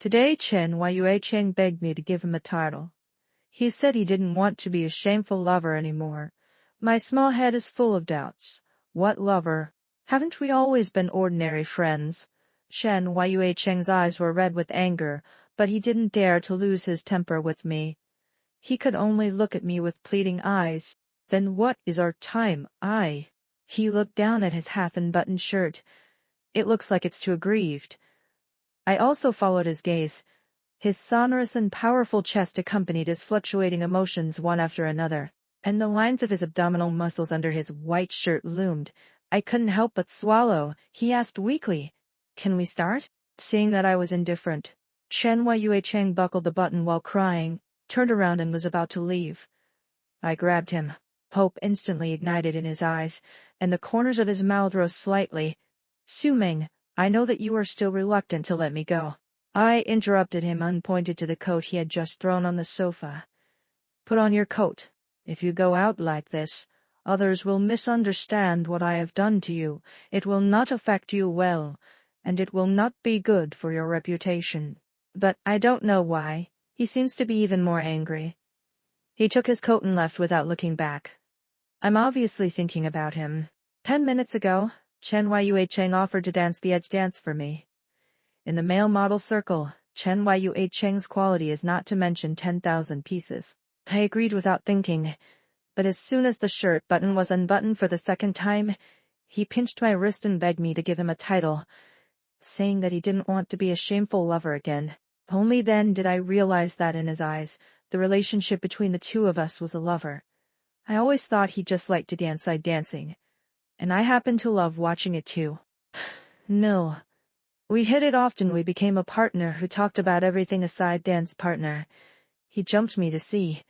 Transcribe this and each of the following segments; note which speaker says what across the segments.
Speaker 1: Today Chen Yue-cheng begged me to give him a title. He said he didn't want to be a shameful lover anymore. My small head is full of doubts. What lover? Haven't we always been ordinary friends? Chen Yue-cheng's eyes were red with anger, but he didn't dare to lose his temper with me. He could only look at me with pleading eyes. Then what is our time? He looked down at his half-unbuttoned shirt. It looks like it's too aggrieved. I also followed his gaze. His sonorous and powerful chest accompanied his fluctuating emotions one after another, and the lines of his abdominal muscles under his white shirt loomed. I couldn't help but swallow. He asked weakly, "Can we start?" Seeing that I was indifferent, Chen Yue-cheng buckled the button while crying, turned around and was about to leave. I grabbed him. Hope instantly ignited in his eyes, and the corners of his mouth rose slightly. "Su-ming, I know that you are still reluctant to let me go." I interrupted him and pointed to the coat he had just thrown on the sofa. "Put on your coat. If you go out like this, others will misunderstand what I have done to you. It will not affect you well, and it will not be good for your reputation." But I don't know why. He seems to be even more angry. He took his coat and left without looking back. I'm obviously thinking about him. 10 minutes ago, Chen Yue-cheng offered to dance the edge dance for me. In the male model circle, Chen Yue-cheng's quality is not to mention 10,000 pieces. I agreed without thinking, but as soon as the shirt button was unbuttoned for the second time, he pinched my wrist and begged me to give him a title, saying that he didn't want to be a shameful lover again. Only then did I realize that in his eyes, the relationship between the two of us was a lover. I always thought he just liked to dance side dancing, and I happened to love watching it too. No. We hit it off and we became a partner who talked about everything a side dance partner. He jumped me to see.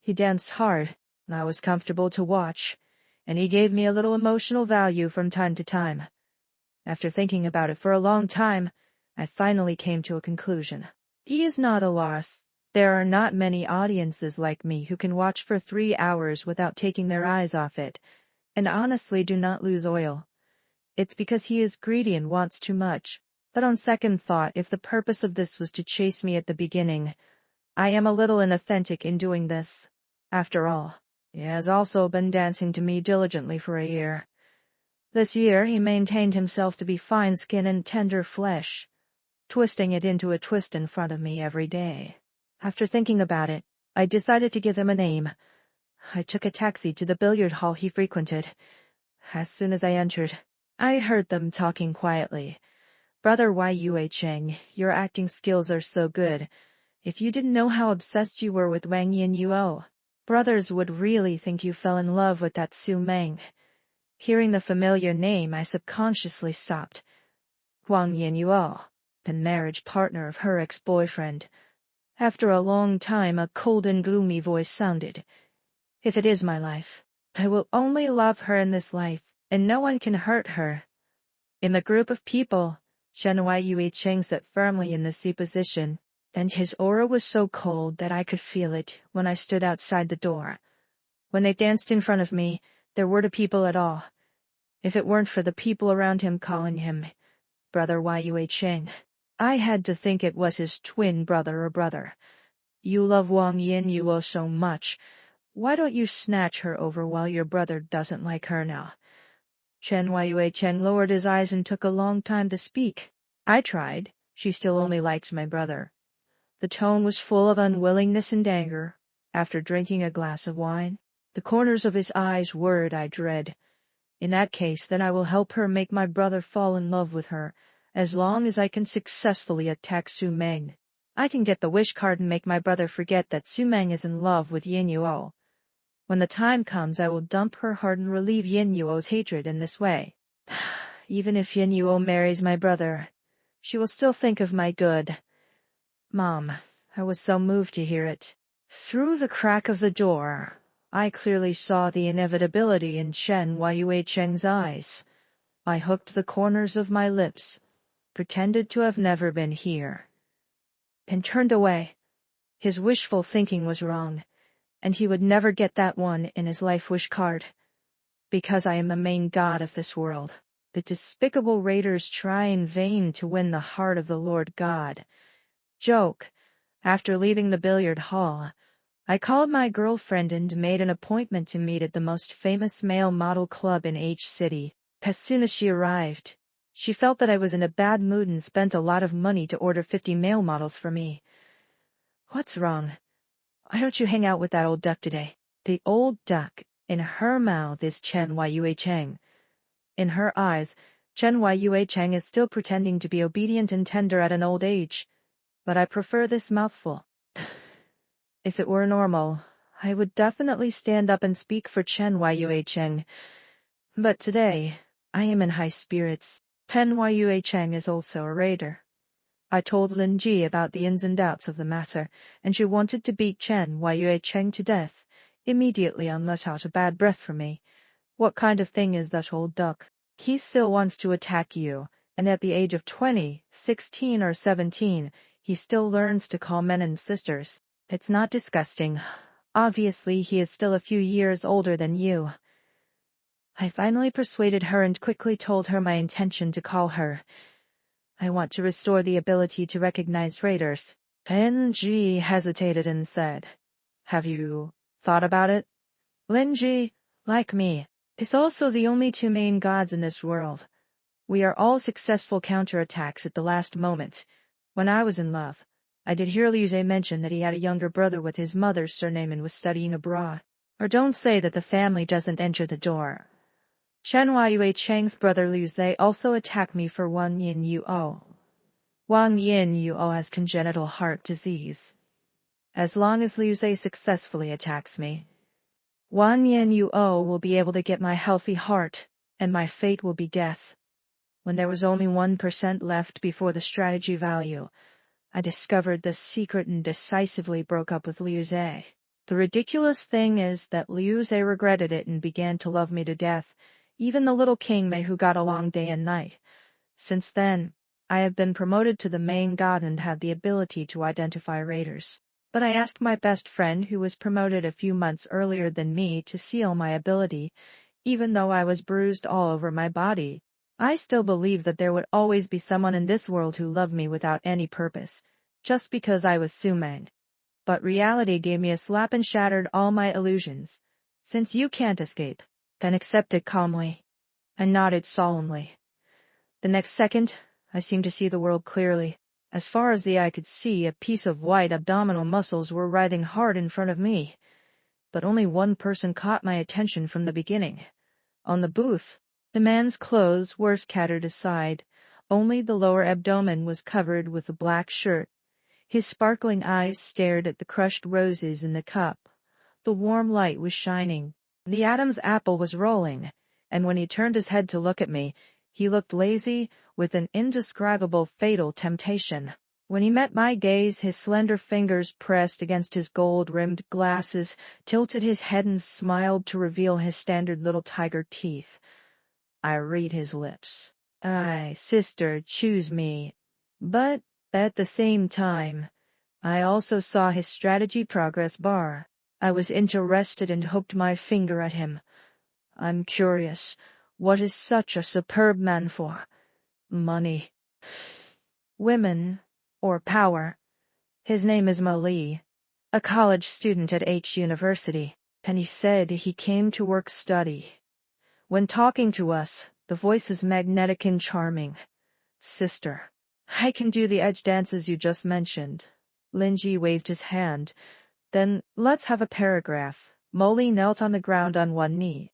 Speaker 1: He danced hard, and I was comfortable to watch, and he gave me a little emotional value from time to time. After thinking about it for a long time, I finally came to a conclusion. He is not a loss. There are not many audiences like me who can watch for 3 hours without taking their eyes off it, and honestly do not lose oil. It's because he is greedy and wants too much. But on second thought, if the purpose of this was to chase me at the beginning, I am a little inauthentic in doing this. After all, he has also been dancing to me diligently for a year. This year he maintained himself to be fine skin and tender flesh, twisting it into a twist in front of me every day. After thinking about it, I decided to give him a name. I took a taxi to the billiard hall he frequented. As soon as I entered, I heard them talking quietly. "Brother Yue-cheng, your acting skills are so good. If you didn't know how obsessed you were with Wang Yin-yuo, brothers would really think you fell in love with that Su-meng." Hearing the familiar name, I subconsciously stopped. Wang Yin-yuo, the marriage partner of her ex-boyfriend. After a long time, a cold and gloomy voice sounded. "If it is my life, I will only love her in this life, and no one can hurt her." In the group of people, Chen Yue-cheng sat firmly in the C position, and his aura was so cold that I could feel it when I stood outside the door. When they danced in front of me, there were no people at all. If it weren't for the people around him calling him Brother Yue-cheng, I had to think it was his twin brother or brother. "You love Wang Yin-yuo so much. Why don't you snatch her over while your brother doesn't like her now?" Chen Yue-cheng lowered his eyes and took a long time to speak. "I tried. She still only likes my brother." The tone was full of unwillingness and anger. After drinking a glass of wine, the corners of his eyes worried I dread. "In that case, then I will help her make my brother fall in love with her, as long as I can successfully attack Su-meng. I can get the wish card and make my brother forget that Su-meng is in love with Yin-yuo. When the time comes, I will dump her heart and relieve Yin-yuo's hatred in this way. Even if Yin-yuo marries my brother, she will still think of my good." Mom, I was so moved to hear it. Through the crack of the door, I clearly saw the inevitability in Chen Yue-cheng's eyes. I hooked the corners of my lips, pretended to have never been here, and turned away. His wishful thinking was wrong, and he would never get that one in his life wish card. Because I am the main god of this world, the despicable raiders try in vain to win the heart of the Lord God. Joke. After leaving the billiard hall, I called my girlfriend and made an appointment to meet at the most famous male model club in H City. As soon as she arrived, she felt that I was in a bad mood and spent a lot of money to order 50 male models for me. What's wrong? Why don't you hang out with that old duck today? The old duck in her mouth is Chen Yue Cheng. In her eyes, Chen Yue Cheng is still pretending to be obedient and tender at an old age. But I prefer this mouthful. If it were normal, I would definitely stand up and speak for Chen Yue Cheng. But today, I am in high spirits. Chen Yue Cheng is also a raider. I told Lin Ji about the ins and outs of the matter, and she wanted to beat Chen Yue Cheng to death, immediately and let out a bad breath for me. What kind of thing is that old duck? He still wants to attack you, and at the age of 20, 16 or 17, he still learns to call men and sisters. It's not disgusting. Obviously, he is still a few years older than you. I finally persuaded her and quickly told her my intention to call her. I want to restore the ability to recognize raiders. Lin Ji hesitated and said, "Have you thought about it?" Lin Ji, like me, is also the only two main gods in this world. We are all successful counterattacks at the last moment. When I was in love, I did hear Liu Zhe mention that he had a younger brother with his mother's surname and was studying abroad. Or don't say that the family doesn't enter the door. Chen Yue Cheng's brother Liu Zhe also attacked me for Wang Yin Yuo. Wang Yin Yuo has congenital heart disease. As long as Liu Zhe successfully attacks me, Wang Yin Yuo will be able to get my healthy heart, and my fate will be death. When there was only 1% left before the strategy value, I discovered the secret and decisively broke up with Liu Zhe. The ridiculous thing is that Liu Zhe regretted it and began to love me to death, even the little king Mei who got along day and night. Since then, I have been promoted to the main god and had the ability to identify raiders. But I asked my best friend who was promoted a few months earlier than me to seal my ability, even though I was bruised all over my body. I still believe that there would always be someone in this world who loved me without any purpose, just because I was Sumang. But reality gave me a slap and shattered all my illusions. Since you can't escape, then accept it calmly. I nodded solemnly. The next second, I seemed to see the world clearly. As far as the eye could see, a piece of white abdominal muscles were writhing hard in front of me. But only one person caught my attention from the beginning. On the booth, the man's clothes were scattered aside. Only the lower abdomen was covered with a black shirt. His sparkling eyes stared at the crushed roses in the cup. The warm light was shining. The Adam's apple was rolling, and when he turned his head to look at me, he looked lazy, with an indescribable fatal temptation. When he met my gaze, his slender fingers pressed against his gold-rimmed glasses, tilted his head and smiled to reveal his standard little tiger teeth. I read his lips. "Aye, sister, choose me." But, at the same time, I also saw his strategy progress bar. I was interested and hooked my finger at him. I'm curious. What is such a superb man for? Money, women, or power? His name is Mo Li, a college student at H University, and he said he came to work study. When talking to us, the voice is magnetic and charming. Sister, I can do the edge dances you just mentioned. Lin Ji waved his hand. Then, let's have a paragraph. Mo Li knelt on the ground on one knee.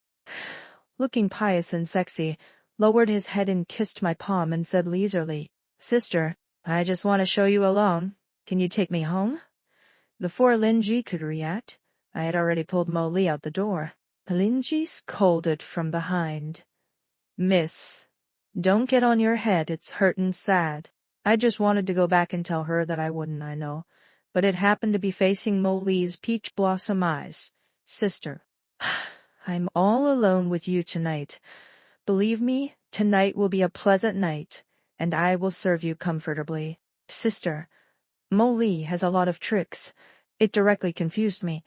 Speaker 1: Looking pious and sexy, lowered his head and kissed my palm and said leisurely, "Sister, I just want to show you alone. Can you take me home?" Before Lin Ji could react, I had already pulled Mo Li out the door. Lin Ji scolded from behind. "Miss, don't get on your head, it's hurt and sad." I just wanted to go back and tell her that I wouldn't, I know, but it happened to be facing Mo Li's peach blossom eyes. "Sister, I'm all alone with you tonight. Believe me, tonight will be a pleasant night, and I will serve you comfortably." Sister, Mo Li has a lot of tricks. It directly confused me.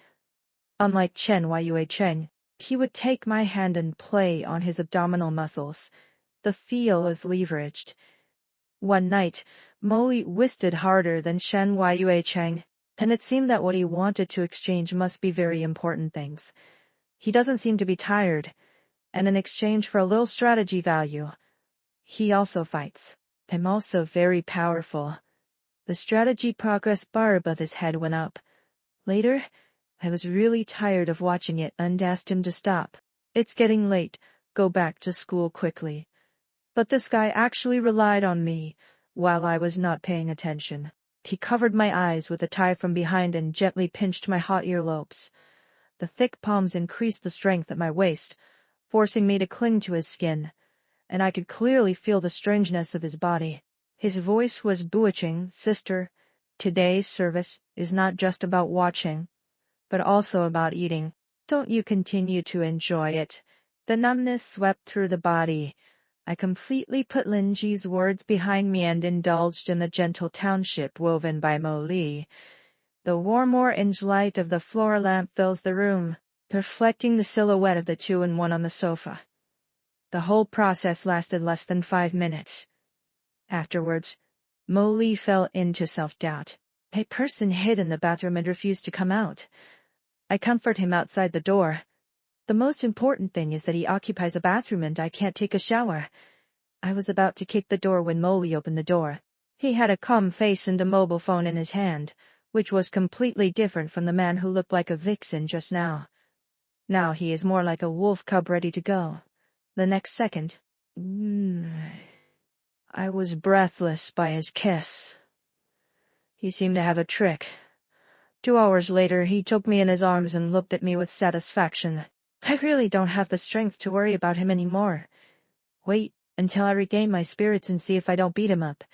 Speaker 1: Unlike Chen Yue Cheng, he would take my hand and play on his abdominal muscles. The feel is leveraged. One night, Mo whistled harder than Shen Yue Cheng, and it seemed that what he wanted to exchange must be very important things. He doesn't seem to be tired, and in exchange for a little strategy value, he also fights. I'm also very powerful. The strategy progress bar above his head went up. Later, I was really tired of watching it and asked him to stop. It's getting late, go back to school quickly. But this guy actually relied on me, while I was not paying attention. He covered my eyes with a tie from behind and gently pinched my hot earlobes. The thick palms increased the strength at my waist, forcing me to cling to his skin, and I could clearly feel the strangeness of his body. His voice was bewitching. Sister, today's service is not just about watching, but also about eating. Don't you continue to enjoy it? The numbness swept through the body. I completely put Lin Ji's words behind me and indulged in the gentle township woven by Mo Li. The warm orange light of the floor lamp fills the room, reflecting the silhouette of the two-in-one on the sofa. The whole process lasted less than 5 minutes. Afterwards, Mo Li fell into self-doubt. A person hid in the bathroom and refused to come out. I comfort him outside the door. The most important thing is that he occupies a bathroom and I can't take a shower. I was about to kick the door when Mo Li opened the door. He had a calm face and a mobile phone in his hand, which was completely different from the man who looked like a vixen just now. Now he is more like a wolf cub ready to go. The next second, I was breathless by his kiss. He seemed to have a trick. 2 hours later, he took me in his arms and looked at me with satisfaction. I really don't have the strength to worry about him anymore. Wait until I regain my spirits and see if I don't beat him up.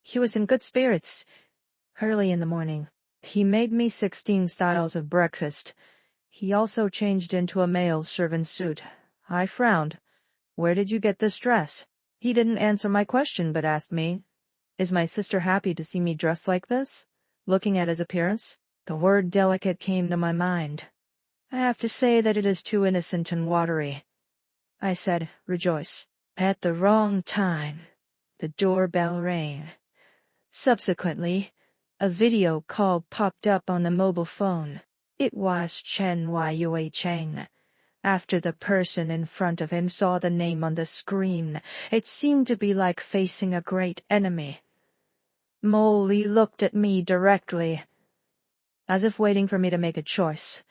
Speaker 1: He was in good spirits. Early in the morning, he made me 16 styles of breakfast. He also changed into a male servant suit. I frowned. Where did you get this dress? He didn't answer my question but asked me, is my sister happy to see me dressed like this? Looking at his appearance, the word delicate came to my mind. I have to say that it is too innocent and watery. I said, rejoice. At the wrong time, the doorbell rang. Subsequently, a video call popped up on the mobile phone. It was Chen Yue Cheng. After the person in front of him saw the name on the screen, it seemed to be like facing a great enemy. Mo Li looked at me directly, as if waiting for me to make a choice.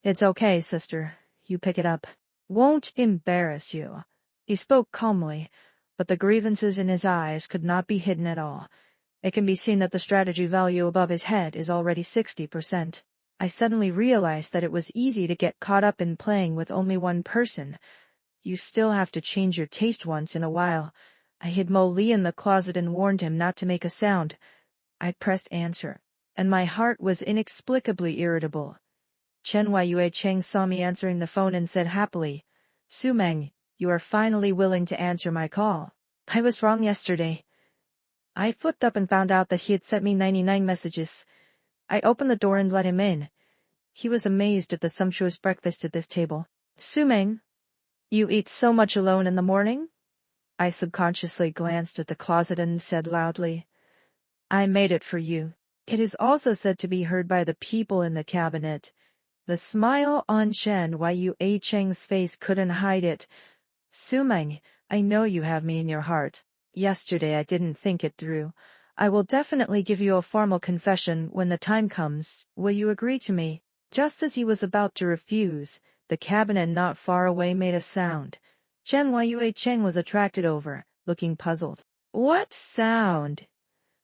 Speaker 1: It's okay, sister. You pick it up. Won't embarrass you. He spoke calmly, but the grievances in his eyes could not be hidden at all. It can be seen that the strategy value above his head is already 60%. I suddenly realized that it was easy to get caught up in playing with only one person. You still have to change your taste once in a while. I hid Mo Li in the closet and warned him not to make a sound. I pressed answer, and my heart was inexplicably irritable. Chen Yue Cheng saw me answering the phone and said happily, Sumeng, you are finally willing to answer my call. I was wrong yesterday. I flipped up and found out that he had sent me 99 messages. I opened the door and let him in. He was amazed at the sumptuous breakfast at this table. Sumeng, you eat so much alone in the morning? I subconsciously glanced at the closet and said loudly, I made it for you. It is also said to be heard by the people in the cabinet. The smile on Chen Yue Cheng's face couldn't hide it. Sumeng, I know you have me in your heart. Yesterday I didn't think it through. I will definitely give you a formal confession when the time comes. Will you agree to me? Just as he was about to refuse, the cabinet not far away made a sound. Chen Yue Cheng was attracted over, looking puzzled. What sound?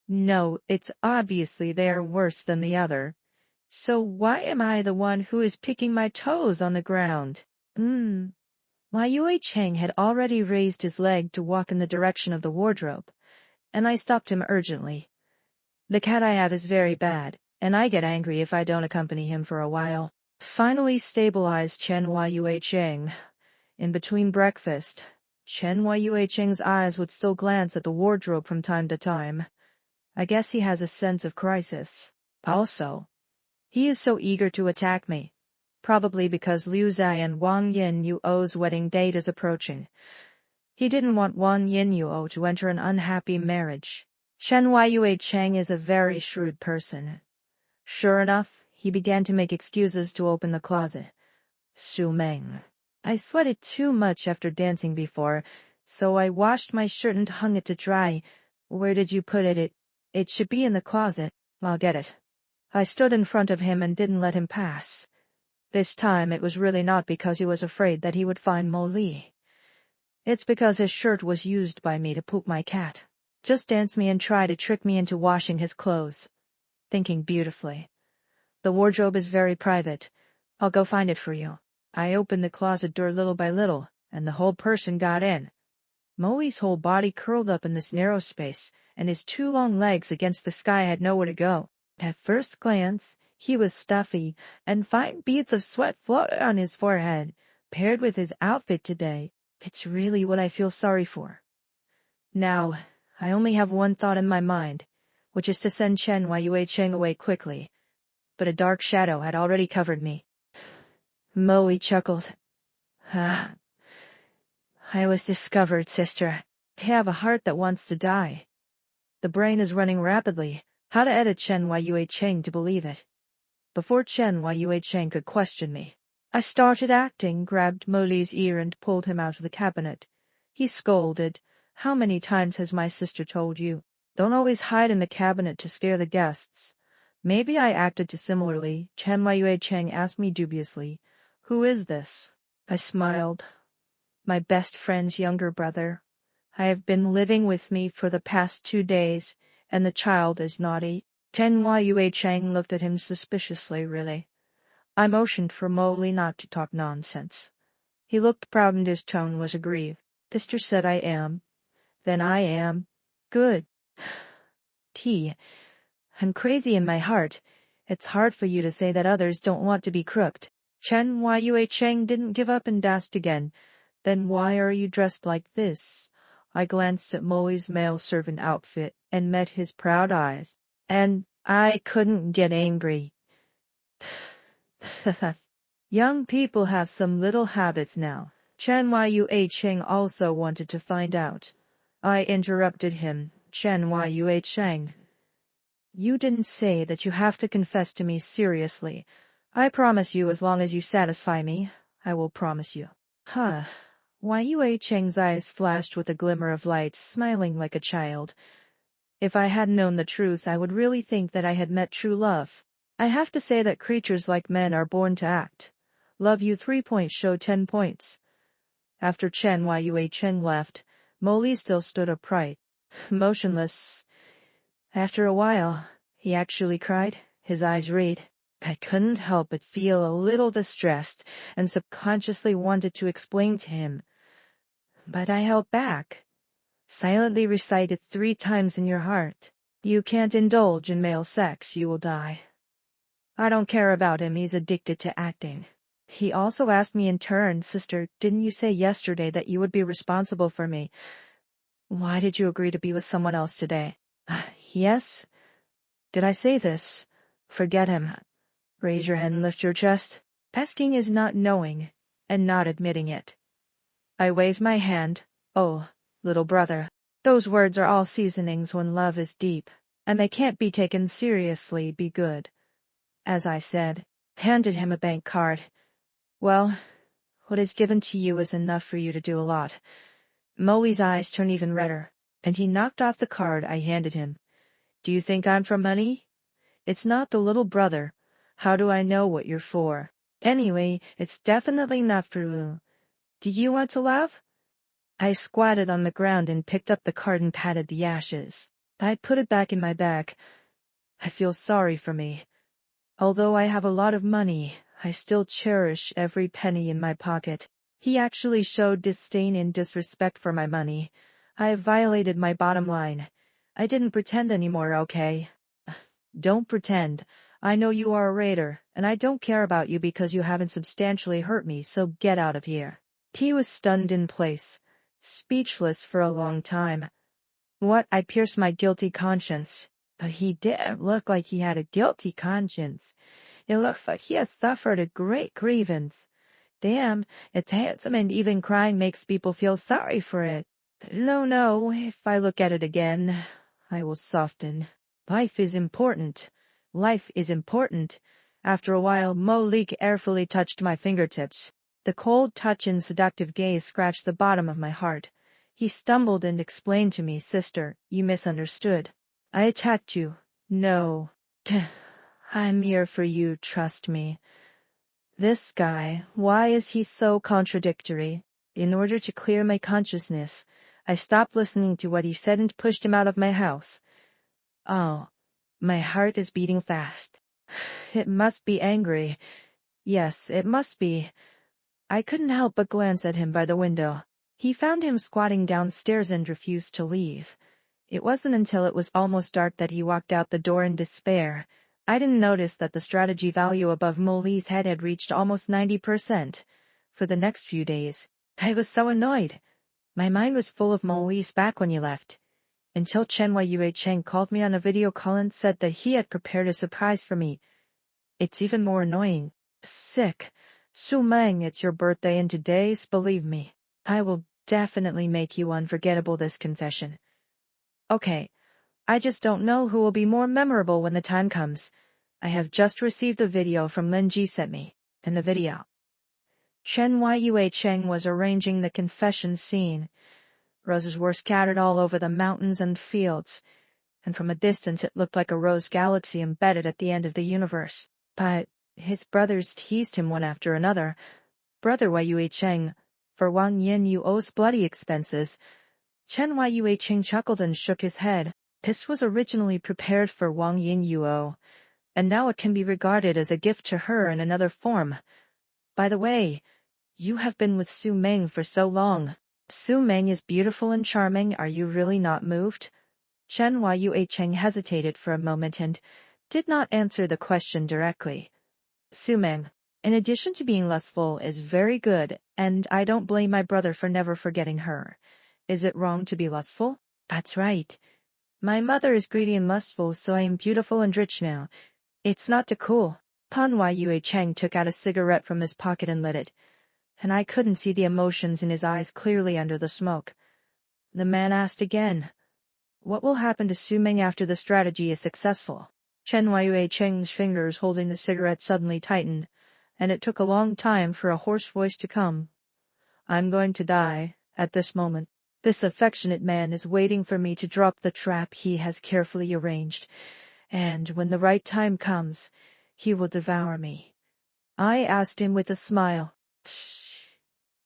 Speaker 1: No, it's obviously they are worse than the other. So why am I the one who is picking my toes on the ground? Yue Cheng had already raised his leg to walk in the direction of the wardrobe, and I stopped him urgently. The cat I have is very bad, and I get angry if I don't accompany him for a while. Finally stabilized Chen Yue Cheng. In between breakfast, Chen Yue Cheng's eyes would still glance at the wardrobe from time to time. I guess he has a sense of crisis. Also, he is so eager to attack me. Probably because Liu Zai and Wang Yin Yuo's wedding date is approaching. He didn't want Wang Yinyuo to enter an unhappy marriage. Chen Yue Cheng is a very shrewd person. Sure enough, he began to make excuses to open the closet. Su Meng. I sweated too much after dancing before, so I washed my shirt and hung it to dry. Where did you put it? It should be in the closet. I'll get it. I stood in front of him and didn't let him pass. This time it was really not because he was afraid that he would find Mo Li. It's because his shirt was used by me to poop my cat. Just dance me and try to trick me into washing his clothes. Thinking beautifully. The wardrobe is very private. I'll go find it for you. I opened the closet door little by little, and the whole person got in. Mo Li's whole body curled up in this narrow space, and his two long legs against the sky had nowhere to go. At first glance, he was stuffy, and fine beads of sweat floated on his forehead, paired with his outfit today. It's really what I feel sorry for. Now, I only have one thought in my mind, which is to send Chen Yue Cheng away quickly. But a dark shadow had already covered me. Moe chuckled. I was discovered, sister. I have a heart that wants to die. The brain is running rapidly. How to edit Chen Yue Cheng to believe it? Before Chen Yue Cheng could question me, I started acting, grabbed Mo Li's ear and pulled him out of the cabinet. He scolded. How many times has my sister told you? Don't always hide in the cabinet to scare the guests. Maybe I acted too similarly. Chen Yue Cheng asked me dubiously. Who is this? I smiled. My best friend's younger brother. I have been living with me for the past 2 days, and the child is naughty. Chen Yue Cheng looked at him suspiciously, really. I motioned for Mo Li not to talk nonsense. He looked proud and his tone was aggrieved. Sister said I am. Then I am. Good. I'm crazy in my heart. It's hard for you to say that others don't want to be crooked. Chen Yue Cheng didn't give up and asked again. Then why are you dressed like this? I glanced at Moe's male servant outfit and met his proud eyes. And I couldn't get angry. Young people have some little habits now. Chen Yue Cheng also wanted to find out. I interrupted him. Chen Yue Cheng. You didn't say that you have to confess to me seriously. I promise you as long as you satisfy me, I will promise you. Yue Cheng's eyes flashed with a glimmer of light, smiling like a child. If I had known the truth, I would really think that I had met true love. I have to say that creatures like men are born to act. Love you 3 points, show 10 points. After Chen Yue Cheng left, Mo Li still stood upright, motionless. After a while, he actually cried, his eyes red. I couldn't help but feel a little distressed and subconsciously wanted to explain to him. But I held back. Silently recited 3 times in your heart. You can't indulge in male sex, you will die. I don't care about him, he's addicted to acting. He also asked me in turn, Sister, didn't you say yesterday that you would be responsible for me? Why did you agree to be with someone else today? Yes? Did I say this? Forget him. Raise your hand and lift your chest. Asking is not knowing, and not admitting it. I waved my hand. Oh, little brother. Those words are all seasonings when love is deep, and they can't be taken seriously, be good. As I said, handed him a bank card. Well, what is given to you is enough for you to do a lot. Mo Li's eyes turned even redder, and he knocked off the card I handed him. Do you think I'm for money? It's not the little brother. How do I know what you're for? Anyway, it's definitely not for you. Do you want to laugh? I squatted on the ground and picked up the card and patted the ashes. I put it back in my bag. I feel sorry for me. Although I have a lot of money, I still cherish every penny in my pocket. He actually showed disdain and disrespect for my money. I have violated my bottom line. I didn't pretend anymore, okay? Don't pretend. I know you are a raider, and I don't care about you because you haven't substantially hurt me, so get out of here. He was stunned in place, speechless for a long time. What? I pierced my guilty conscience. But he didn't look like he had a guilty conscience. It looks like he has suffered a great grievance. Damn, it's handsome and even crying makes people feel sorry for it. No, if I look at it again, I will soften. Life is important. Life is important. After a while, Malik airfully touched my fingertips. The cold touch and seductive gaze scratched the bottom of my heart. He stumbled and explained to me, "Sister, you misunderstood. I attacked you. No. I'm here for you, trust me." This guy, why is he so contradictory? In order to clear my consciousness, I stopped listening to what he said and pushed him out of my house. Oh, my heart is beating fast. It must be angry. Yes, it must be. I couldn't help but glance at him by the window. He found him squatting downstairs and refused to leave. It wasn't until it was almost dark that he walked out the door in despair. I didn't notice that the strategy value above Molly's head had reached almost 90%. For the next few days, I was so annoyed. My mind was full of Molly's back when you left. Until Chen Yue Cheng called me on a video call and said that he had prepared a surprise for me. It's even more annoying. Sick. Su Meng, it's your birthday in 2 days, believe me. I will definitely make you unforgettable this confession. Okay. I just don't know who will be more memorable when the time comes. I have just received a video from Lin Ji sent me. In the video, Chen Yue Cheng was arranging the confession scene. Roses were scattered all over the mountains and fields, and from a distance it looked like a rose galaxy embedded at the end of the universe. But his brothers teased him one after another. Brother Yue Cheng, for Wang Yin you owes bloody expenses. Chen Yue Cheng chuckled and shook his head. This was originally prepared for Wang Yin Yuo, and now it can be regarded as a gift to her in another form. By the way, you have been with Su Meng for so long. Su Meng is beautiful and charming, are you really not moved? Chen Yue Cheng hesitated for a moment and did not answer the question directly. Su Meng, in addition to being lustful, is very good, and I don't blame my brother for never forgetting her. Is it wrong to be lustful? That's right. My mother is greedy and lustful, so I am beautiful and rich now. It's not too cool. Tan Yue Cheng took out a cigarette from his pocket and lit it, and I couldn't see the emotions in his eyes clearly under the smoke. The man asked again, "What will happen to Su Meng after the strategy is successful?" Chen Yue Cheng's fingers holding the cigarette suddenly tightened, and it took a long time for a hoarse voice to come. "I'm going to die, at this moment. This affectionate man is waiting for me to drop the trap he has carefully arranged, and when the right time comes, he will devour me." I asked him with a smile,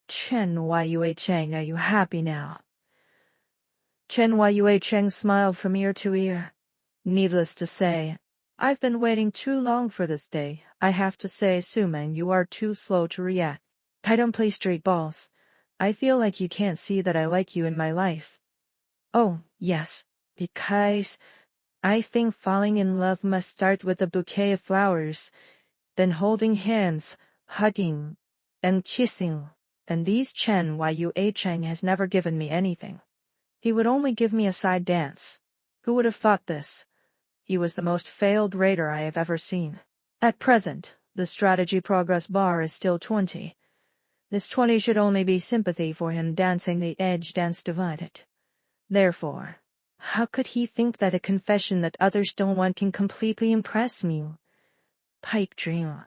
Speaker 1: "Chen Yue Cheng, are you happy now?" Chen Yue Cheng smiled from ear to ear. Needless to say, I've been waiting too long for this day. I have to say, Su Meng, you are too slow to react. I don't play straight balls. I feel like you can't see that I like you in my life. Oh, yes, because I think falling in love must start with a bouquet of flowers, then holding hands, hugging, and kissing. And these Chen Yue Cheng has never given me anything. He would only give me a side dance. Who would have thought this? He was the most failed raider I have ever seen. At present, the strategy progress bar is still 20. This 20 should only be sympathy for him dancing the edge dance divided. Therefore, how could he think that a confession that others don't want can completely impress me? Pipe dream.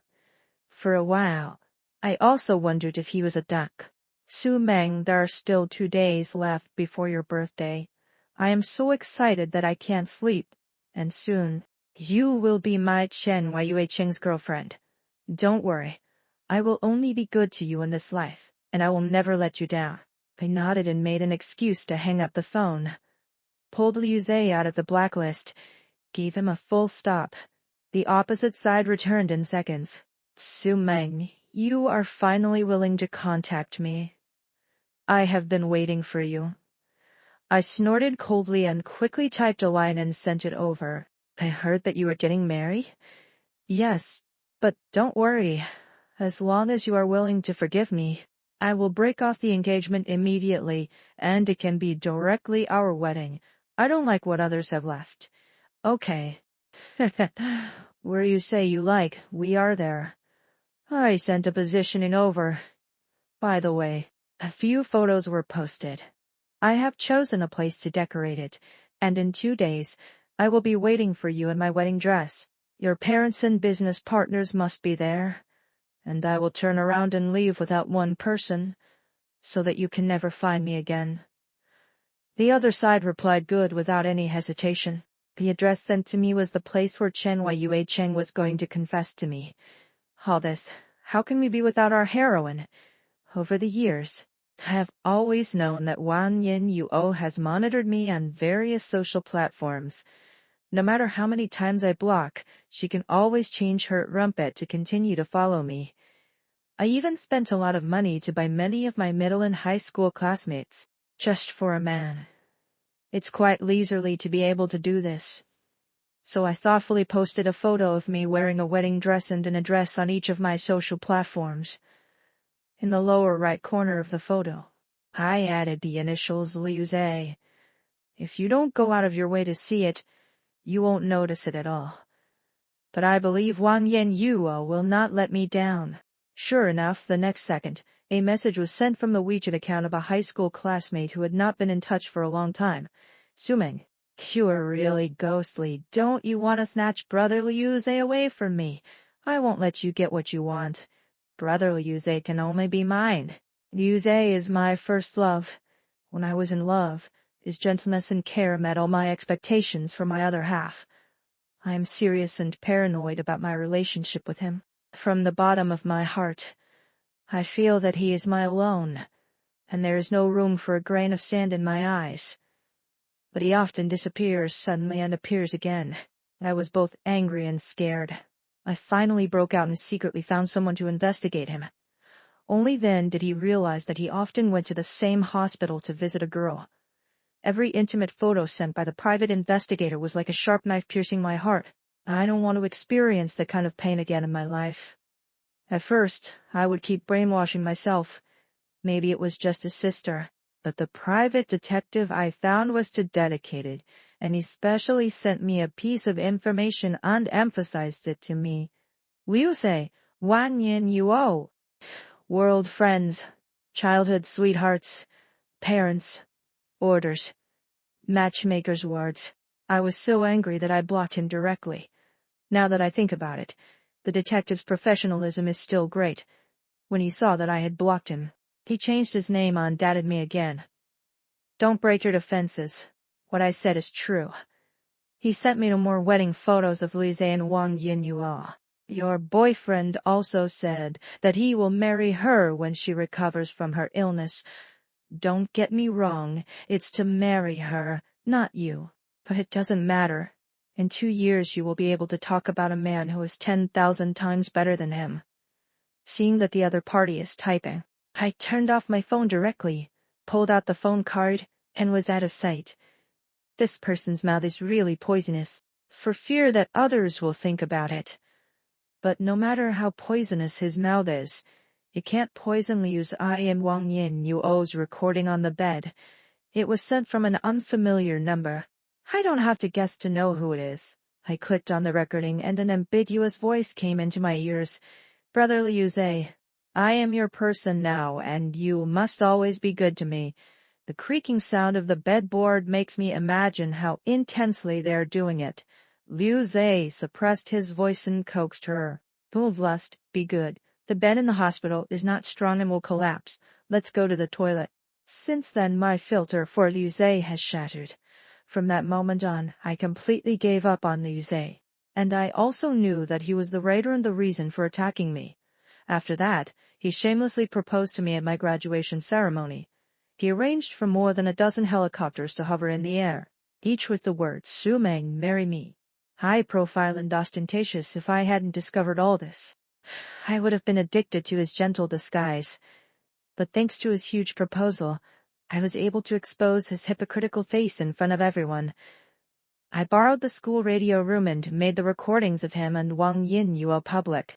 Speaker 1: For a while, I also wondered if he was a duck. Su Meng, there are still 2 days left before your birthday. I am so excited that I can't sleep, and soon, you will be my Chen Yue Cheng's girlfriend. Don't worry. I will only be good to you in this life, and I will never let you down. I nodded and made an excuse to hang up the phone. Pulled Liu Zhe out of the blacklist, gave him a full stop. The opposite side returned in seconds. Su Meng, you are finally willing to contact me. I have been waiting for you. I snorted coldly and quickly typed a line and sent it over. I heard that you were getting married? Yes, but don't worry. As long as you are willing to forgive me, I will break off the engagement immediately, and it can be directly our wedding. I don't like what others have left. Okay. Where you say you like, we are there. I sent a positioning over. By the way, a few photos were posted. I have chosen a place to decorate it, and in 2 days, I will be waiting for you in my wedding dress. Your parents and business partners must be there, and I will turn around and leave without one person, so that you can never find me again." The other side replied good without any hesitation. The address sent to me was the place where Chen Yue Cheng was going to confess to me. All this, how can we be without our heroine? Over the years, I have always known that Wang Yin Yuo has monitored me on various social platforms. No matter how many times I block, she can always change her rumpet to continue to follow me. I even spent a lot of money to buy many of my middle and high school classmates, just for a man. It's quite leisurely to be able to do this. So I thoughtfully posted a photo of me wearing a wedding dress and an address on each of my social platforms. In the lower right corner of the photo, I added the initials Liu Zhe. If you don't go out of your way to see it, you won't notice it at all. But I believe Wang Yin Yuo will not let me down. Sure enough, the next second, a message was sent from the WeChat account of a high school classmate who had not been in touch for a long time. "Suming, you are really ghostly. Don't you want to snatch Brother Liu Zhe away from me? I won't let you get what you want. Brother Liu Zhe can only be mine. Liu Zhe is my first love. When I was in love, his gentleness and care met all my expectations for my other half. I am serious and paranoid about my relationship with him. From the bottom of my heart, I feel that he is my alone, and there is no room for a grain of sand in my eyes. But he often disappears suddenly and appears again." I was both angry and scared. I finally broke out and secretly found someone to investigate him. Only then did he realize that he often went to the same hospital to visit a girl. Every intimate photo sent by the private investigator was like a sharp knife piercing my heart. I don't want to experience that kind of pain again in my life. At first, I would keep brainwashing myself. Maybe it was just his sister. But the private detective I found was too dedicated, and he specially sent me a piece of information and emphasized it to me. Liu Zhe, Wang Yin Yuo. World friends, childhood sweethearts, parents, orders, matchmaker's words. I was so angry that I blocked him directly. Now that I think about it, the detective's professionalism is still great. When he saw that I had blocked him, he changed his name and dated me again. Don't break your defenses. What I said is true. He sent me no more wedding photos of Liu Zhe and Wang Yin Yuo. Your boyfriend also said that he will marry her when she recovers from her illness. Don't get me wrong, it's to marry her, not you. But it doesn't matter. In 2 years you will be able to talk about a man who is 10,000 times better than him. Seeing that the other party is typing, I turned off my phone directly, pulled out the phone card, and was out of sight. This person's mouth is really poisonous, for fear that others will think about it. But no matter how poisonous his mouth is, it can't poison Liu's eye and Wang Yin Yuo's recording on the bed. It was sent from an unfamiliar number. I don't have to guess to know who it is. I clicked on the recording and an ambiguous voice came into my ears. Brother Liu Zhe, I am your person now, and you must always be good to me. The creaking sound of the bedboard makes me imagine how intensely they are doing it. Liu Zhe suppressed his voice and coaxed her. Full of lust, be good. The bed in the hospital is not strong and will collapse. Let's go to the toilet. Since then my filter for Liu Zhe has shattered. From that moment on, I completely gave up on Liu Zhe. And I also knew that he was the writer and the reason for attacking me. After that, he shamelessly proposed to me at my graduation ceremony. He arranged for more than a dozen helicopters to hover in the air, each with the words, "Su Meng, marry me." High profile and ostentatious. If I hadn't discovered all this, I would have been addicted to his gentle disguise. But thanks to his huge proposal, I was able to expose his hypocritical face in front of everyone. I borrowed the school radio room and made the recordings of him and Wang Yin Yuo public.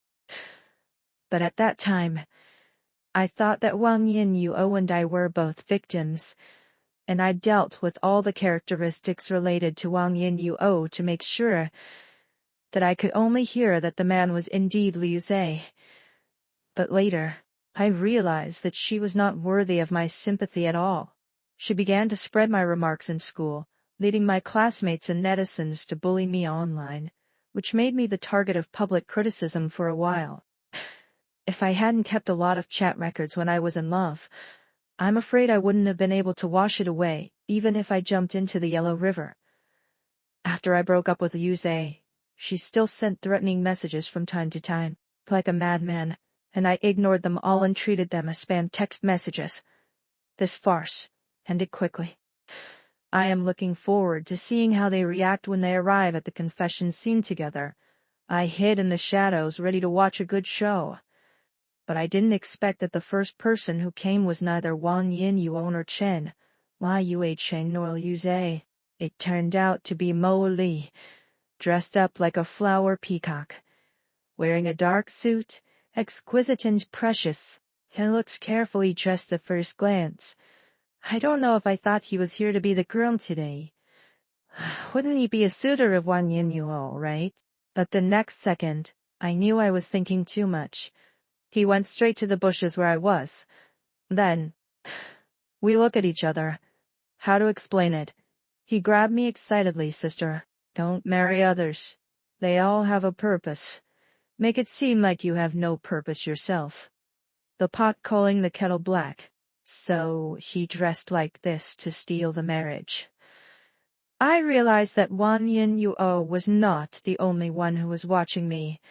Speaker 1: But at that time, I thought that Wang Yin Yuo and I were both victims, and I dealt with all the characteristics related to Wang Yin Yuo to make sure that I could only hear that the man was indeed Liu Zhe. But later, I realized that she was not worthy of my sympathy at all. She began to spread my remarks in school, leading my classmates and netizens to bully me online, which made me the target of public criticism for a while. If I hadn't kept a lot of chat records when I was in love, I'm afraid I wouldn't have been able to wash it away, even if I jumped into the Yellow River. After I broke up with Yuze, she still sent threatening messages from time to time, like a madman, and I ignored them all and treated them as spam text messages. This farce ended quickly. I am looking forward to seeing how they react when they arrive at the confession scene together. I hid in the shadows, ready to watch a good show. But I didn't expect that the first person who came was neither Wang Yinyuo nor Chen, Yue Cheng nor Yuze. It turned out to be Mo Li, dressed up like a flower peacock, wearing a dark suit, exquisite and precious. He looks carefully dressed at first glance. I don't know if I thought he was here to be the groom today. Wouldn't he be a suitor of Wang Yinyuo, right? But the next second, I knew I was thinking too much. He went straight to the bushes where I was. Then, we look at each other. How to explain it? He grabbed me excitedly. Sister, don't marry others. They all have a purpose. Make it seem like you have no purpose yourself. The pot calling the kettle black. So he dressed like this to steal the marriage. I realized that Wang Yinyuo was not the only one who was watching me.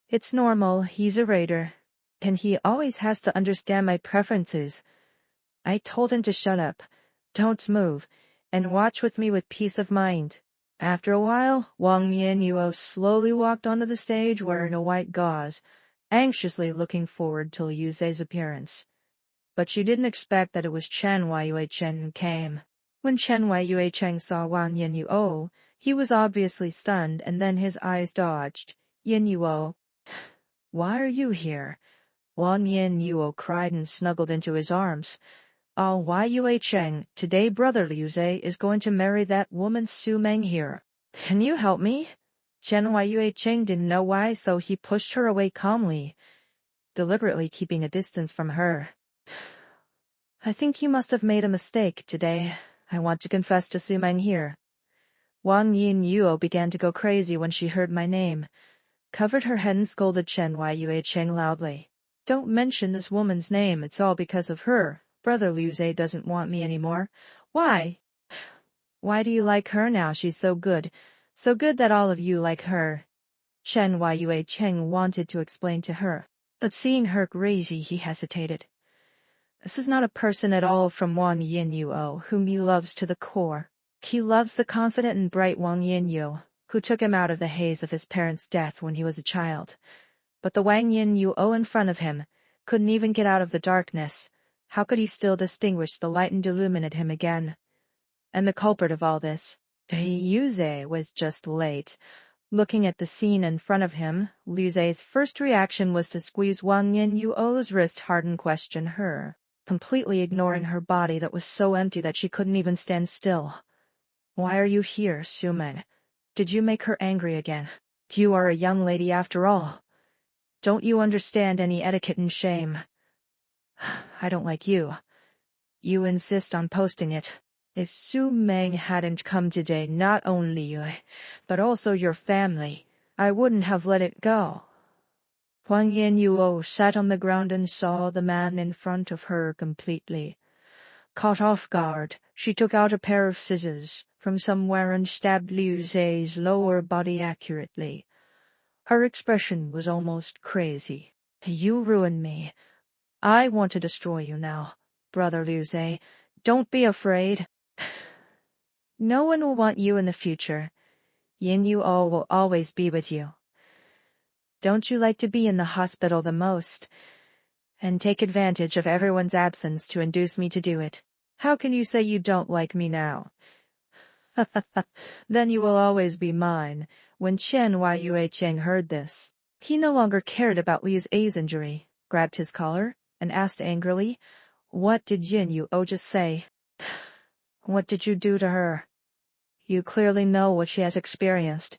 Speaker 1: It's normal, he's a raider, and he always has to understand my preferences. I told him to shut up, don't move, and watch with me with peace of mind. After a while, Wang Yinyuo slowly walked onto the stage wearing a white gauze, anxiously looking forward to Yuze's appearance. But she didn't expect that it was Chen Yue Chen who came. When Chen Yue Chen saw Wang Yinyuo, he was obviously stunned, and then his eyes dodged. Yinyuo, why are you here? Wang Yinyuo cried and snuggled into his arms. Oh, Yue Cheng, today Brother Liuze is going to marry that woman Su Meng here. Can you help me? Chen Yue Cheng didn't know why, so he pushed her away calmly, deliberately keeping a distance from her. I think you must have made a mistake today. I want to confess to Su Meng here. Wang Yinyuo began to go crazy when she heard my name, covered her head and scolded Chen Yue Cheng loudly. Don't mention this woman's name, it's all because of her. Brother Liuze doesn't want me anymore. Why? Why do you like her now? She's so good that all of you like her. Chen Yue Cheng wanted to explain to her, but seeing her crazy, he hesitated. This is not a person at all from Wang Yinyuo, whom he loves to the core. He loves the confident and bright Wang Yinyuo, who took him out of the haze of his parents' death when he was a child. But the Wang Yinyuo in front of him couldn't even get out of the darkness. How could he still distinguish the light and illuminate him again? And the culprit of all this, Yuze, was just late. Looking at the scene in front of him, Liuze's first reaction was to squeeze Wang Yinyuo's wrist hard and question her, completely ignoring her body that was so empty that she couldn't even stand still. Why are you here, Su Meng? Did you make her angry again? You are a young lady after all. Don't you understand any etiquette and shame? I don't like you. You insist on posting it. If Su Meng hadn't come today, not only you, but also your family, I wouldn't have let it go. Wang Yinyuo sat on the ground and saw the man in front of her completely. Caught off guard, she took out a pair of scissors from somewhere and stabbed Liuze's lower body accurately. Her expression was almost crazy. You ruined me. I want to destroy you now, Brother Liuze. Don't be afraid. No one will want you in the future. Yinyuo will always be with you. Don't you like to be in the hospital the most? And take advantage of everyone's absence to induce me to do it. How can you say you don't like me now? Then you will always be mine. When Chen Yue Cheng heard this, he no longer cared about Liu's injury, grabbed his collar, and asked angrily, What did Yinyuo just say? What did you do to her? You clearly know what she has experienced.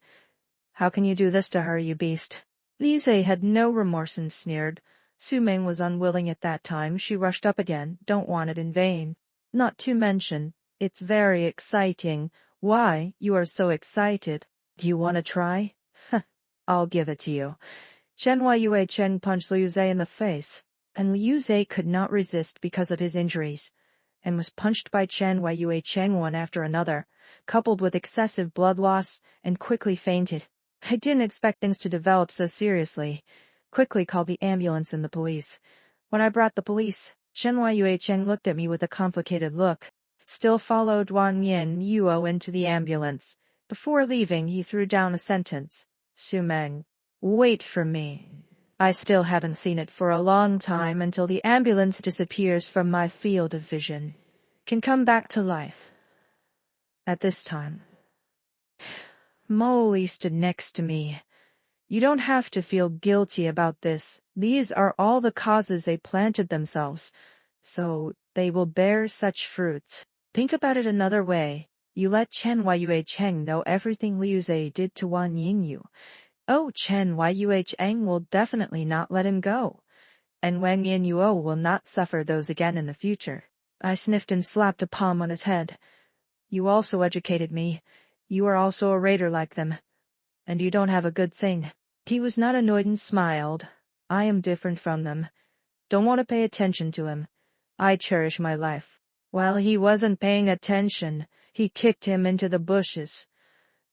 Speaker 1: How can you do this to her, you beast? Liuze had no remorse and sneered. Su Meng was unwilling at that time. She rushed up again, don't want it in vain. Not to mention, it's very exciting. Why, you are so excited? Do you want to try? I'll give it to you. Chen Yue Cheng punched Liu Zhe in the face, and Liu Zhe could not resist because of his injuries, and was punched by Chen Yue Cheng one after another, coupled with excessive blood loss, and quickly fainted. I didn't expect things to develop so seriously. Quickly called the ambulance and the police. When I brought the police, Chen Yue Cheng looked at me with a complicated look, still followed Wang Yin Yuo into the ambulance. Before leaving, he threw down a sentence. Su Meng, wait for me. I still haven't seen it for a long time until the ambulance disappears from my field of vision. Can come back to life. At this time, Molly stood next to me. You don't have to feel guilty about this. These are all the causes they planted themselves, so they will bear such fruits. Think about it another way. You let Chen Yue Cheng know everything Liu Zhe did to Wang Yingyu. Oh, Chen Yue Cheng will definitely not let him go, and Wang Yinyu will not suffer those again in the future. I sniffed and slapped a palm on his head. You also educated me. You are also a raider like them, and you don't have a good thing. He was not annoyed and smiled. I am different from them. Don't want to pay attention to him. I cherish my life. While he wasn't paying attention, he kicked him into the bushes.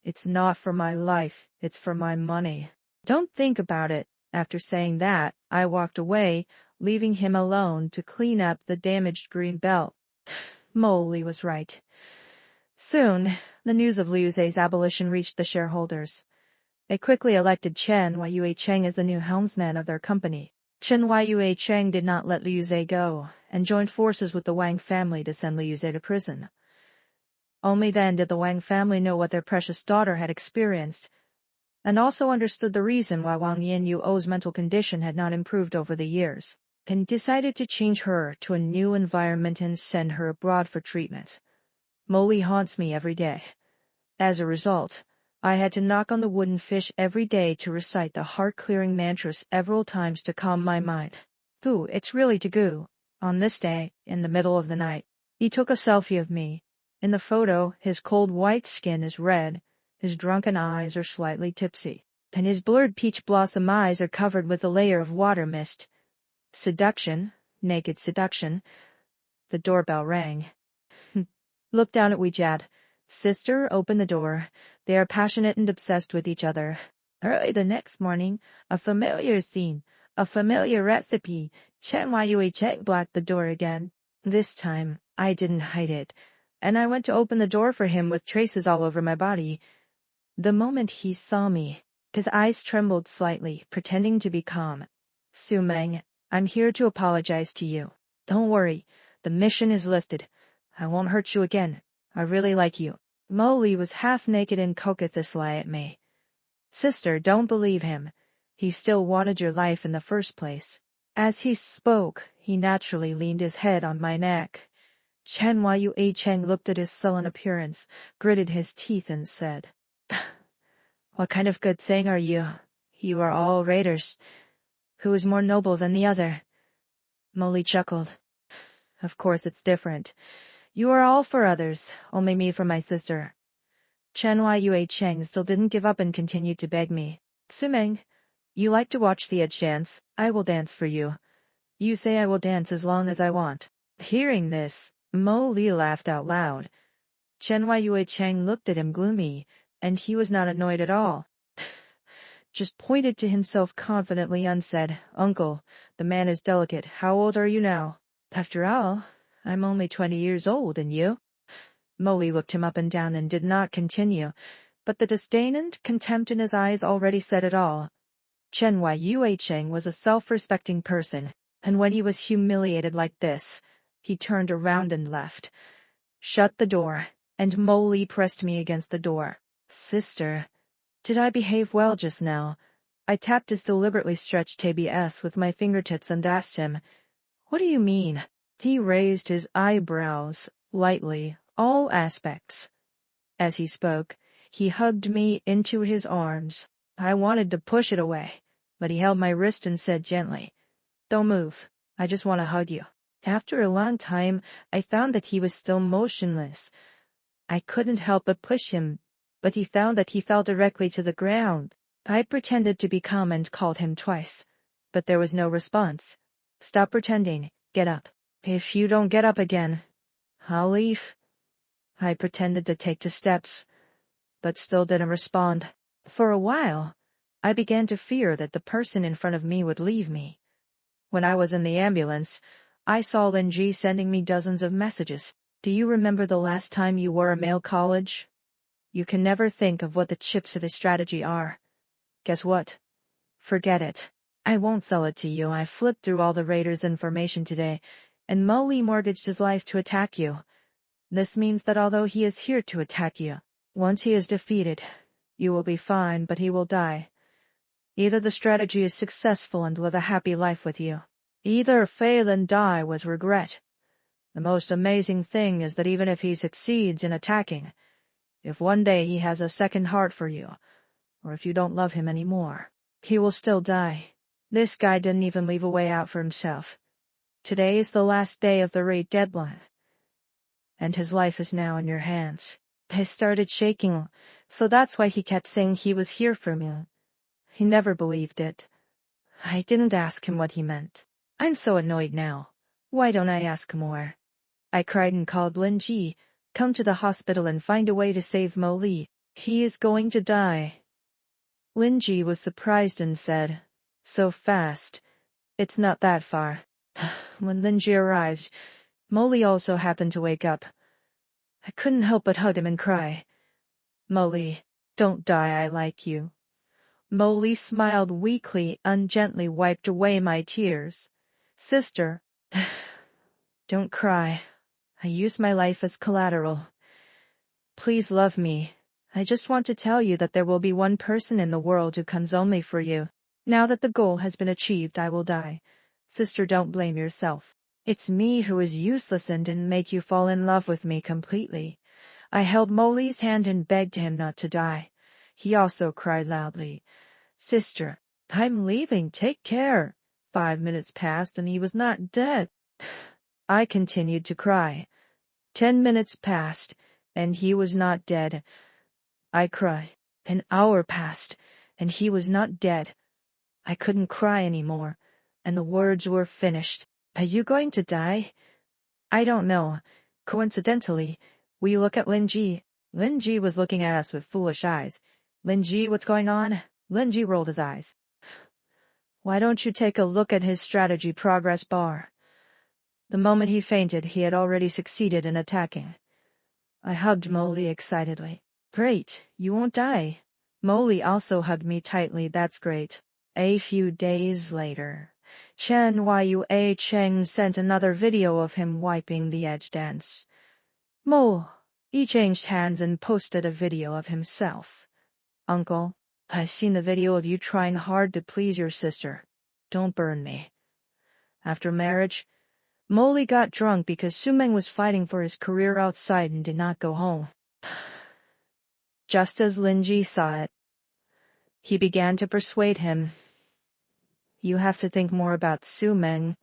Speaker 1: It's not for my life, it's for my money. Don't think about it. After saying that, I walked away, leaving him alone to clean up the damaged green belt. Molly was right. Soon, the news of Liu Zhe's abolition reached the shareholders. They quickly elected Chen Yue Cheng as the new helmsman of their company. Chen Yue Cheng did not let Liu Zhe go, and joined forces with the Wang family to send Liu Zhe to prison. Only then did the Wang family know what their precious daughter had experienced, and also understood the reason why Wang Yinyuo's mental condition had not improved over the years, and decided to change her to a new environment and send her abroad for treatment. Molly haunts me every day. As a result, I had to knock on the wooden fish every day to recite the heart-clearing mantras several times to calm my mind. Ooh, it's really Tagu. On this day, in the middle of the night, he took a selfie of me. In the photo, his cold white skin is red, his drunken eyes are slightly tipsy, and his blurred peach blossom eyes are covered with a layer of water mist. Seduction, naked seduction. The doorbell rang. Look down at WeChat. Sister, open the door. They are passionate and obsessed with each other. Early the next morning, a familiar scene, a familiar recipe. Chen Yue Cheng blocked the door again. This time, I didn't hide it, and I went to open the door for him with traces all over my body. The moment he saw me, his eyes trembled slightly, pretending to be calm. Su Meng, I'm here to apologize to you. Don't worry, the mission is lifted. I won't hurt you again. I really like you. Molly was half naked and coquetted this lie at me. Sister, don't believe him. He still wanted your life in the first place. As he spoke, he naturally leaned his head on my neck. Chen Yue Cheng looked at his sullen appearance, gritted his teeth and said, What kind of good thing are you? You are all raiders. Who is more noble than the other? Molly chuckled. Of course it's different. You are all for others, only me for my sister. Chen Yue Cheng still didn't give up and continued to beg me. Sumeng, you like to watch the dance? I will dance for you. You say I will dance as long as I want. Hearing this, Mo Li laughed out loud. Chen Yue Cheng looked at him gloomy, and he was not annoyed at all. Just pointed to himself confidently and said, Uncle, the man is delicate. How old are you now? After all, I'm only 20 years old, and you? Molly looked him up and down and did not continue, but the disdain and contempt in his eyes already said it all. Chen Yue Cheng was a self-respecting person, and when he was humiliated like this, he turned around and left. Shut the door, and Molly pressed me against the door. Sister, did I behave well just now? I tapped his deliberately stretched TBS with my fingertips and asked him, What do you mean? He raised his eyebrows, lightly, all aspects. As he spoke, he hugged me into his arms. I wanted to push it away, but he held my wrist and said gently, Don't move, I just want to hug you. After a long time, I found that he was still motionless. I couldn't help but push him, but he found that he fell directly to the ground. I pretended to be calm and called him twice, but there was no response. Stop pretending, get up. If you don't get up again, I'll leave. I pretended to take 2 steps, but still didn't respond. For a while, I began to fear that the person in front of me would leave me. When I was in the ambulance, I saw Lin Ji sending me dozens of messages. Do you remember the last time you wore a male college? You can never think of what the chips of his strategy are. Guess what? Forget it. I won't sell it to you. I flipped through all the Raiders' information today, and Mo Lee mortgaged his life to attack you. This means that although he is here to attack you, once he is defeated, you will be fine, but he will die. Either the strategy is successful and live a happy life with you, either fail and die with regret. The most amazing thing is that even if he succeeds in attacking, if one day he has a second heart for you, or if you don't love him anymore, he will still die. This guy didn't even leave a way out for himself. Today is the last day of the raid deadline, and his life is now in your hands. I started shaking, so that's why he kept saying he was here for me. He never believed it. I didn't ask him what he meant. I'm so annoyed now. Why don't I ask more? I cried and called Lin Ji. Come to the hospital and find a way to save Mo Lee. He is going to die. Lin Ji was surprised and said, so fast. It's not that far. When Lin Ji arrived, Mo Lee also happened to wake up. I couldn't help but hug him and cry. Mo Lee, don't die, I like you. Mo Lee smiled weakly and gently wiped away my tears. Sister, don't cry. I use my life as collateral. Please love me. I just want to tell you that there will be one person in the world who comes only for you. Now that the goal has been achieved, I will die. Sister, don't blame yourself. It's me who is useless and didn't make you fall in love with me completely. I held Mo Lee's hand and begged him not to die. He also cried loudly. Sister, I'm leaving. Take care. 5 minutes passed and he was not dead. I continued to cry. 10 minutes passed, and he was not dead. I cried. An hour passed, and he was not dead. I couldn't cry anymore, and the words were finished. Are you going to die? I don't know. Coincidentally, we look at Lin Ji. Lin Ji was looking at us with foolish eyes. Lin Ji, what's going on? Lin Ji rolled his eyes. Why don't you take a look at his strategy progress bar? The moment he fainted, he had already succeeded in attacking. I hugged Mo Lee excitedly. Great, you won't die. Mo Lee also hugged me tightly. That's great. A few days later, Chen Yue Cheng sent another video of him wiping the edge dance. Mo, he changed hands and posted a video of himself. Uncle, I've seen the video of you trying hard to please your sister. Don't burn me. After marriage, Mo Lee got drunk because Sumeng was fighting for his career outside and did not go home. Just as Lin Ji saw it, he began to persuade him. You have to think more about Sumeng.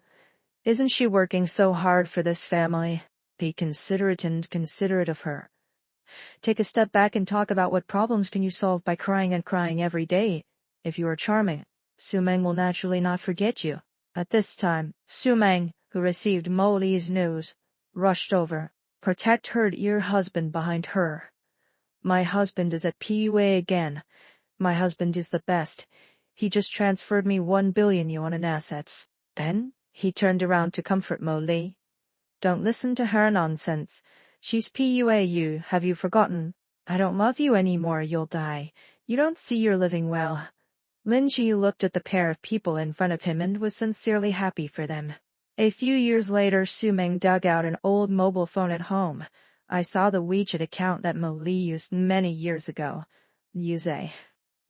Speaker 1: Isn't she working so hard for this family? Be considerate of her. Take a step back and talk about what problems can you solve by crying and crying every day. If you are charming, Sumeng will naturally not forget you. At this time, Sumeng, who received Mo Lee's news, rushed over. Protect her dear husband behind her. My husband is at PUA again. My husband is the best. He just transferred me 1 billion yuan in assets. Then, he turned around to comfort Mo Lee. Don't listen to her nonsense. She's PUA you, have you forgotten? I don't love you anymore, you'll die. You don't see you're living well. Lin Ji looked at the pair of people in front of him and was sincerely happy for them. A few years later, Sumeng dug out an old mobile phone at home. I saw the WeChat account that Mo Lee used many years ago. Use a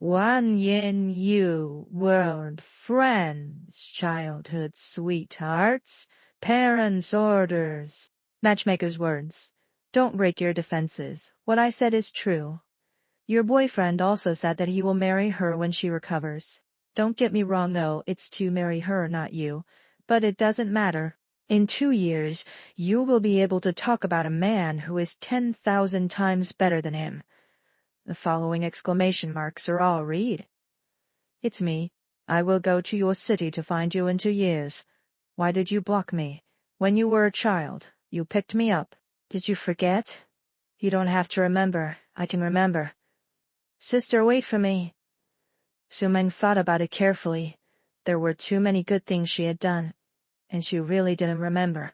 Speaker 1: Wan Yin Yu world friends, childhood sweethearts, parents' orders. Matchmaker's words. Don't break your defenses. What I said is true. Your boyfriend also said that he will marry her when she recovers. Don't get me wrong though, it's to marry her, not you. But it doesn't matter. In 2 years, you will be able to talk about a man who is 10,000 times better than him. The following exclamation marks are all read. It's me. I will go to your city to find you in 2 years. Why did you block me? When you were a child, you picked me up. Did you forget? You don't have to remember. I can remember. Sister, wait for me. Sumeng thought about it carefully. There were too many good things she had done, and she really didn't remember.